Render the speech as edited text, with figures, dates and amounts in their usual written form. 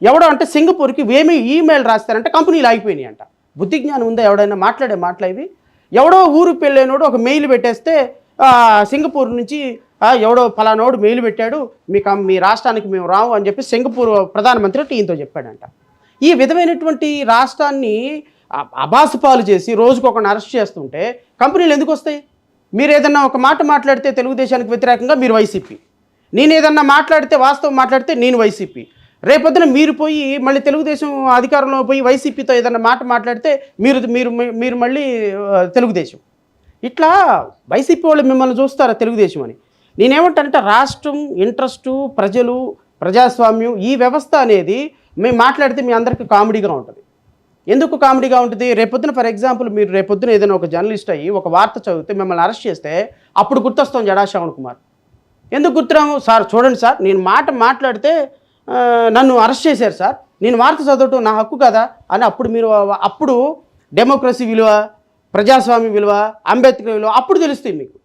ఎవడో అంటే సింగపూర్కి ఏమి ఈమెయిల్ రాస్తారంటే కంపెనీలు ఆగిపోయినాయి అంట. బుద్ధి జ్ఞానం ఉందా ఎవడైనా మాట్లాడే మాటలు ఇవి? ఎవడో ఊరు పెళ్ళైనోడు ఒక మెయిల్ పెట్టేస్తే సింగపూర్ నుంచి ఎవడో ఫలానోడు మెయిల్ పెట్టాడు, మీ రాష్ట్రానికి మేము రాము అని చెప్పి సింగపూర్ ప్రధానమంత్రి ఈయనతో చెప్పాడంట. ఈ విధమైనటువంటి రాష్ట్రాన్ని అబాసుపాలు చేసి రోజుకొకరిని అరెస్ట్ చేస్తుంటే కంపెనీలు ఎందుకు వస్తాయి? మీరు ఏదన్నా ఒక మాట మాట్లాడితే తెలుగుదేశానికి వ్యతిరేకంగా మీరు వైసీపీ, నేను ఏదన్నా మాట్లాడితే వాస్తవం మాట్లాడితే నేను వైసీపీ, రేపొద్దున మీరు పోయి మళ్ళీ తెలుగుదేశం అధికారంలో పోయి వైసీపీతో ఏదన్నా మాట మాట్లాడితే మీరు మీరు మీరు మళ్ళీ తెలుగుదేశం. ఇట్లా వైసీపీ వాళ్ళు మిమ్మల్ని చూస్తారా తెలుగుదేశం అని? నేనేమంటానంటే రాష్ట్రం, ఇంట్రెస్టు, ప్రజలు, ప్రజాస్వామ్యం, ఈ వ్యవస్థ అనేది మేము మాట్లాడితే మీ అందరికీ కామెడీగా ఉంటుంది. ఎందుకు కామెడీగా ఉంటుంది? రేపొద్దున ఫర్ ఎగ్జాంపుల్ మీరు రేపొద్దున ఏదైనా ఒక జర్నలిస్ట్ అయ్యి ఒక వార్త చదివితే మిమ్మల్ని అరెస్ట్ చేస్తే అప్పుడు గుర్తొస్తాం జడా శ్రవణ్ కుమార్. ఎందుకు గుర్తురాము? సార్ చూడండి సార్, నేను మాట్లాడితే నన్ను అరెస్ట్ చేశారు సార్, నేను వార్త చదవటం నా హక్కు కదా అని అప్పుడు డెమోక్రసీ విలువ, ప్రజాస్వామ్య విలువ, అంబేద్కర్ విలువ అప్పుడు తెలుస్తాయి మీకు.